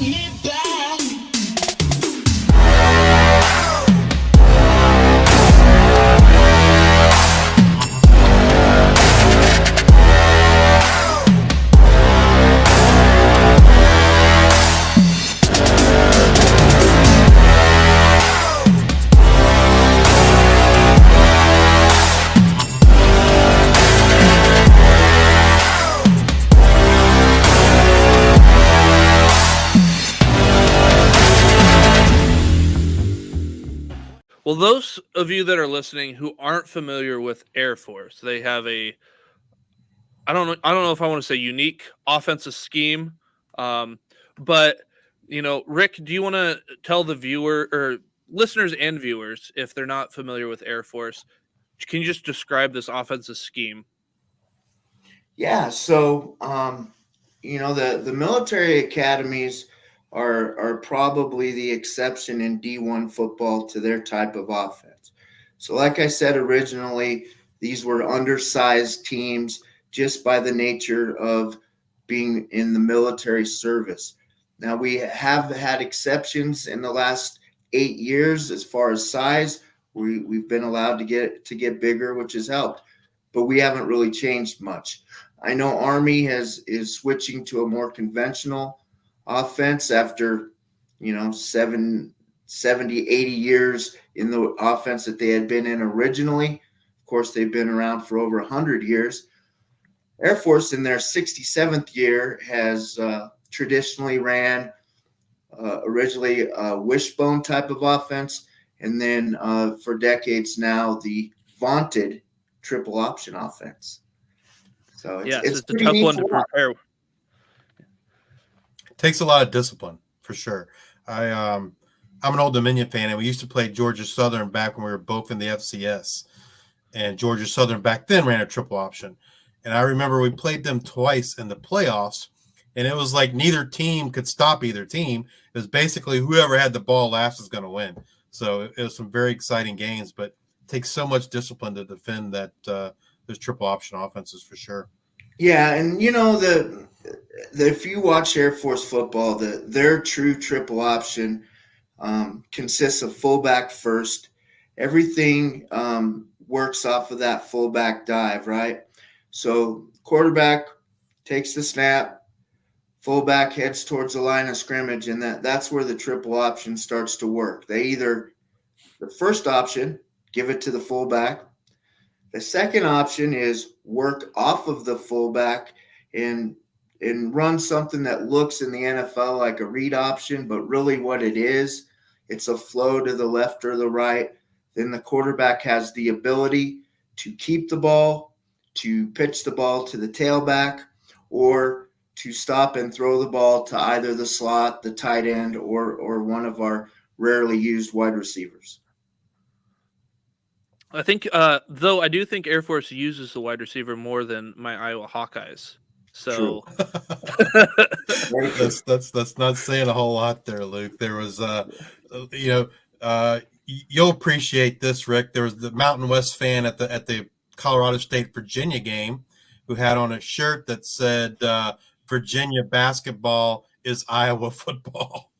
me back. Well, those of you that are listening who aren't familiar with Air Force, they have a I don't know if I want to say unique offensive scheme, um, but Rick, do you want to tell the viewer or listeners and viewers if they're not familiar with Air Force, can you just describe this offensive scheme? Yeah, so the military academies are probably the exception in D1 football to their type of offense. So, like I said originally, these were undersized teams just by the nature of being in the military service. Now we have had exceptions in the last 8 years as far as size. We've been allowed to get bigger, which has helped, but we haven't really changed much. I know Army is switching to a more conventional offense after, 70, 80 years in the offense that they had been in originally. Of course, they've been around for over 100 years. Air Force in their 67th year has traditionally ran originally a wishbone type of offense, and then for decades now, the vaunted triple option offense. So Yes, it's it's a pretty tough neat one to to watch. prepare. Takes a lot of discipline for sure. I'm an Old Dominion fan, and we used to play Georgia Southern back when we were both in the FCS. And Georgia Southern back then ran a triple option. And I remember we played them twice in the playoffs, and it was like neither team could stop either team. It was basically whoever had the ball last is going to win. So it was some very exciting games, but it takes so much discipline to defend that those triple option offenses for sure. Yeah, and if you watch Air Force football, their true triple option consists of fullback first. Everything works off of that fullback dive, right? So quarterback takes the snap, fullback heads towards the line of scrimmage, and that's where the triple option starts to work. The first option, give it to the fullback. The second option is work off of the fullback and run something that looks in the NFL like a read option, but really what it is, it's a flow to the left or the right. Then the quarterback has the ability to keep the ball, to pitch the ball to the tailback, or to stop and throw the ball to either the slot, the tight end, or one of our rarely used wide receivers. I think, though, I do think Air Force uses the wide receiver more than my Iowa Hawkeyes. True. So, That's not saying a whole lot there, Luke. There was you'll appreciate this, Rick. There was the Mountain West fan at the Colorado State Virginia game who had on a shirt that said Virginia basketball is Iowa football.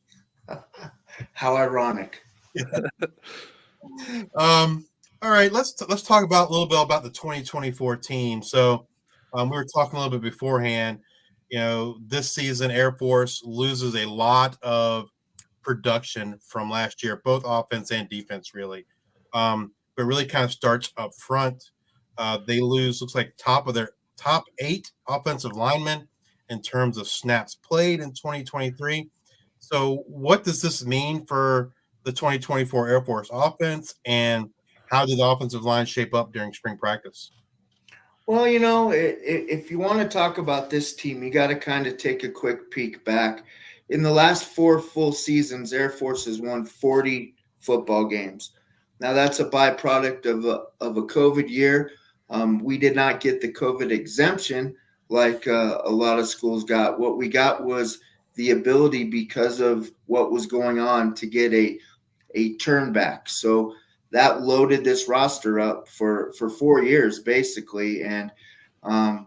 How ironic. All right, let's talk about a little bit about the 2024 team. So we were talking a little bit beforehand. This season Air Force loses a lot of production from last year, both offense and defense, really. But really kind of starts up front. They lose, looks like top of their top 8 offensive linemen in terms of snaps played in 2023. So what does this mean for the 2024 Air Force offense, and how did the offensive line shape up during spring practice? Well, if you want to talk about this team, you got to kind of take a quick peek back. In the last 4 full seasons, Air Force has won 40 football games. Now, that's a byproduct of a COVID year. We did not get the COVID exemption like a lot of schools got. What we got was the ability, because of what was going on, to get a turn back. So that loaded this roster up for 4 years, basically. And I'm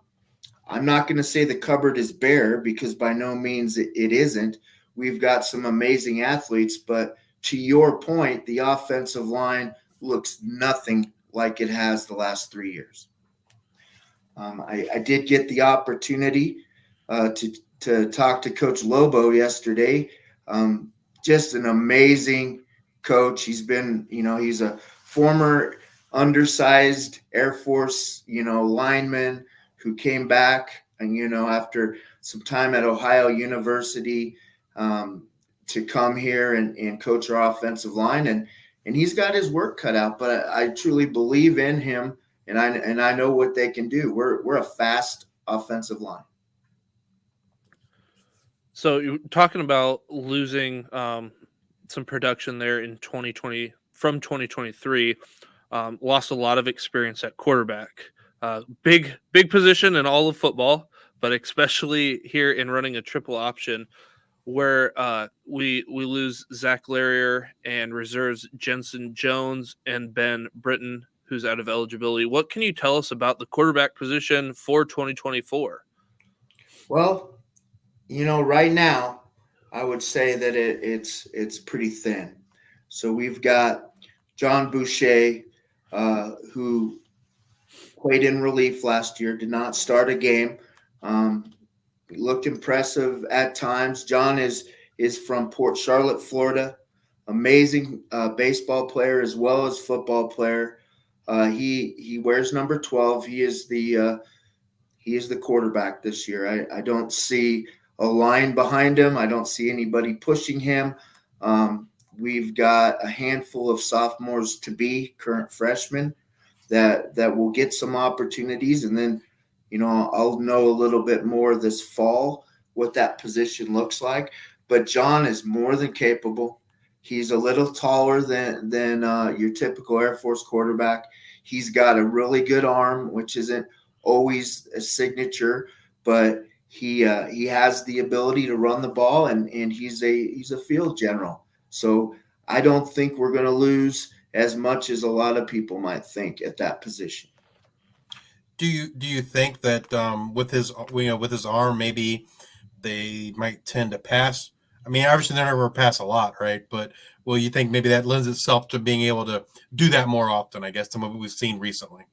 not going to say the cupboard is bare, because by no means it isn't. we've got some amazing athletes, but to your point, the offensive line looks nothing like it has the last 3 years. I did get the opportunity to talk to Coach Lobo yesterday. Just an amazing coach. He's been, he's a former undersized Air Force, lineman who came back and, after some time at Ohio University to come here and coach our offensive line. And he's got his work cut out, but I truly believe in him. And I know what they can do. We're a fast offensive line. So you're talking about losing some production there in 2020 from 2023. Lost a lot of experience at quarterback. Big position in all of football, but especially here in running a triple option, where we lose Zach Larrier and reserves Jensen Jones and Ben Britton, who's out of eligibility. What can you tell us about the quarterback position for 2024? Well, right now, I would say that it's pretty thin. So we've got John Boucher, who played in relief last year, did not start a game. Looked impressive at times. John is from Port Charlotte, Florida. Amazing baseball player as well as football player. He wears number 12. He is the quarterback this year. I don't see a line behind him. I don't see anybody pushing him. We've got a handful of sophomores to be current freshmen that will get some opportunities, and then I'll know a little bit more this fall what that position looks like. But John is more than capable. He's a little taller than your typical Air Force quarterback. He's got a really good arm, which isn't always a signature, but he has the ability to run the ball, and he's a field general. So I don't think we're going to lose as much as a lot of people might think at that position. Do you think that with his arm, maybe they might tend to pass? I mean, obviously they're never going to pass a lot, right? But will you think maybe that lends itself to being able to do that more often, I guess, than what we've seen recently?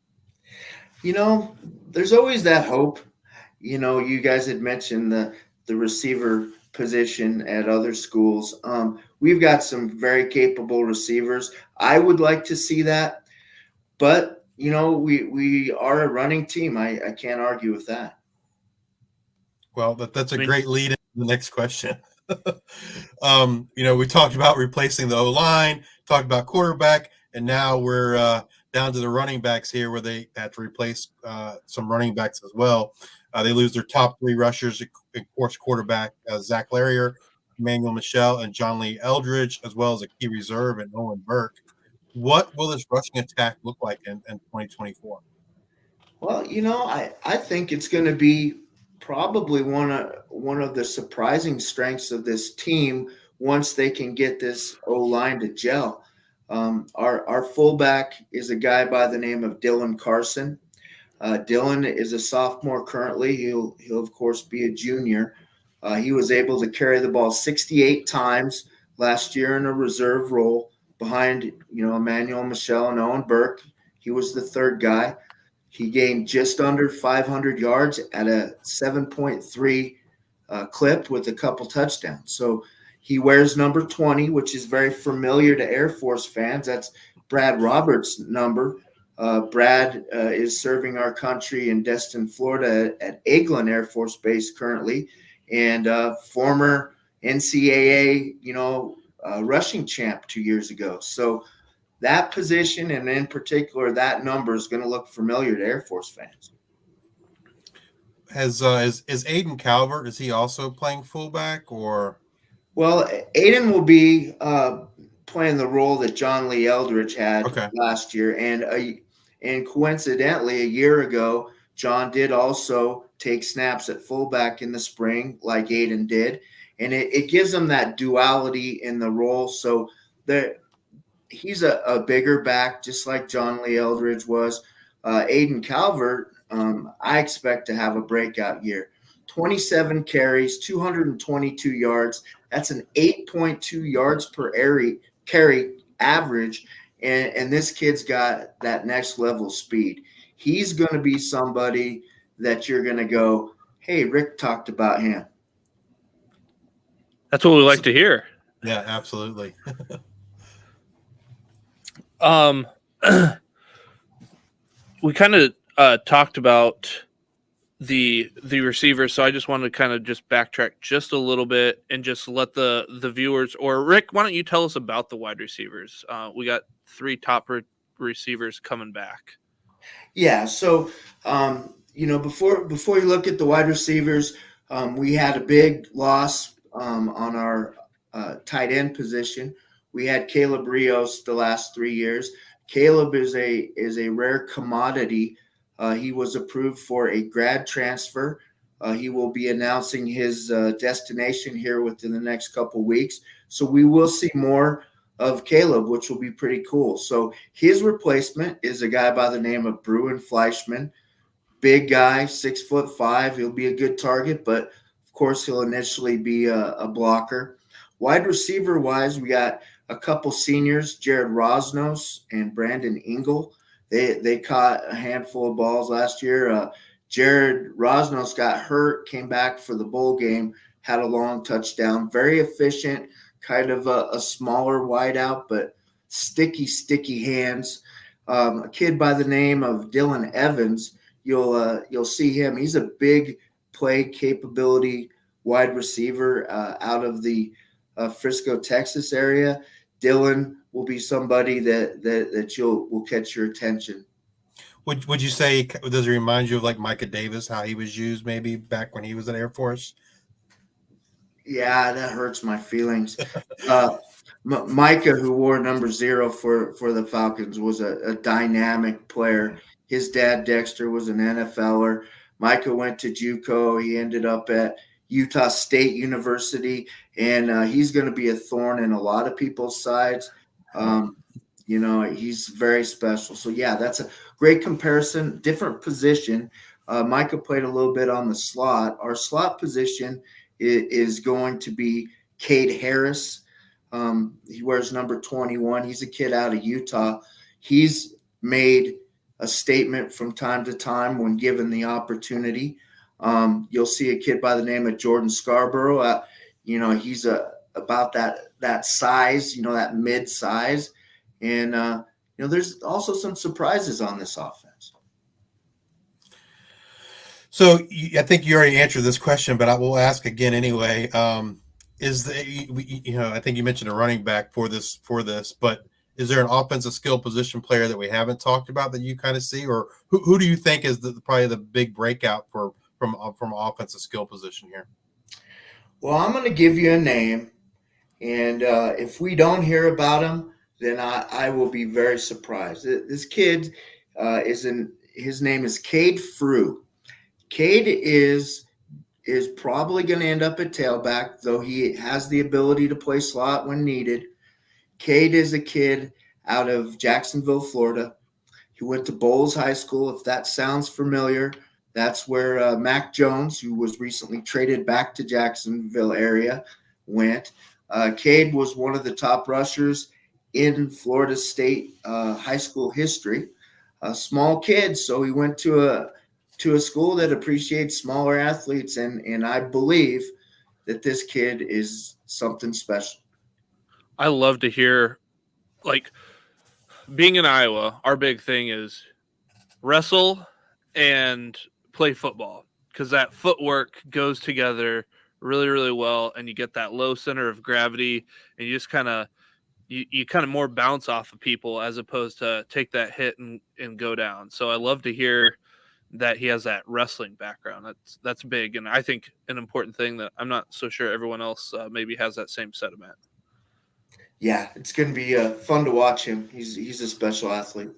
There's always that hope. You guys had mentioned the receiver position at other schools. We've got some very capable receivers. I would like to see that, but we are a running team. I can't argue with that. Well, that's a great lead into the next question. We talked about replacing the O-line, talked about quarterback, and now we're down to the running backs here, where they had to replace some running backs as well. They lose their top 3 rushers, of course, quarterback Zach Larrier, Emmanuel Michelle, and John Lee Eldridge, as well as a key reserve in Owen Burke. What will this rushing attack look like in 2024? Well, I think it's going to be probably one of the surprising strengths of this team once they can get this O-line to gel. Our fullback is a guy by the name of Dylan Carson. Dylan is a sophomore currently. He'll of course be a junior. He was able to carry the ball 68 times last year in a reserve role behind Emmanuel Michelle and Owen Burke. He was the third guy. He gained just under 500 yards at a 7.3 clip with a couple touchdowns. So he wears number 20, which is very familiar to Air Force fans. That's Brad Roberts' number. Brad is serving our country in Destin, Florida at Eglin Air Force Base currently, and former NCAA, rushing champ 2 years ago. So that position, and in particular that number, is going to look familiar to Air Force fans. Is Aiden Calvert, is he also playing fullback, or? Well, Aiden will be playing the role that John Lee Eldridge had last year, and coincidentally, a year ago, John did also take snaps at fullback in the spring, like Aiden did, and it gives him that duality in the role. So he's a bigger back, just like John Lee Eldridge was. Aiden Calvert, I expect to have a breakout year. 27 carries, 222 yards. That's an 8.2 yards per carry average. And this kid's got that next level speed. He's going to be somebody that you're going to go, hey, Rick talked about him. That's what we like to hear. Yeah, absolutely. We kind of talked about the receivers, so I just wanted to kind of just backtrack just a little bit and just let the viewers, or Rick, why don't you tell us about the wide receivers? We got 3 top receivers coming back. Yeah, so before you look at the wide receivers, we had a big loss on our tight end position. We had Caleb Rios the last 3 years. Caleb is a rare commodity. He was approved for a grad transfer. He will be announcing his destination here within the next couple weeks. So we will see more of Caleb, which will be pretty cool. So his replacement is a guy by the name of Bruin Fleischman. Big guy, 6'5". He'll be a good target, but of course he'll initially be a blocker. Wide receiver wise, we got a couple seniors, Jared Rosnos and Brandon Engel. They caught a handful of balls last year. Jared Rosnos got hurt, came back for the bowl game, had a long touchdown. Very efficient, kind of a smaller wideout, but sticky hands. A kid by the name of Dylan Evans, you'll see him. He's a big play capability wide receiver out of the Frisco, Texas area. Dylan will be somebody that will catch your attention. Would you say, does it remind you of like Micah Davis, how he was used maybe back when he was in Air Force? Yeah, that hurts my feelings. Micah, who wore number 0 for the Falcons, was a dynamic player. His dad, Dexter, was an NFLer. Micah went to JUCO. He ended up at Utah State University, and he's going to be a thorn in a lot of people's sides. He's very special. So, yeah, that's a great comparison. Different position. Micah played a little bit on the slot. Our slot position is going to be Cade Harris. He wears number 21. He's a kid out of Utah. He's made a statement from time to time when given the opportunity. You'll see a kid by the name of Jordan Scarborough. He's about that size, that mid size. And, there's also some surprises on this offense. So I think you already answered this question, but I will ask again anyway. I think you mentioned a running back for this, but is there an offensive skill position player that we haven't talked about that you kind of see, or who do you think is probably the big breakout from offensive skill position here? Well, I'm going to give you a name, and if we don't hear about him, then I will be very surprised. This kid his name is Cade Frew. Cade is probably going to end up at tailback, though he has the ability to play slot when needed. Cade is a kid out of Jacksonville, Florida. He went to Bowles High School. If that sounds familiar, that's where Mac Jones, who was recently traded back to Jacksonville area, went. Cade was one of the top rushers in Florida State high school history. A small kid, so he went to a school that appreciates smaller athletes, and I believe that this kid is something special. I love to hear, being in Iowa, our big thing is wrestle and play football, because that footwork goes together really, really well, and you get that low center of gravity, and you just kind of you kind of more bounce off of people as opposed to take that hit and go down. So I love to hear that he has that wrestling background. That's big, and I think an important thing that I'm not so sure everyone else maybe has that same sentiment. Yeah, it's going to be fun to watch him. He's a special athlete.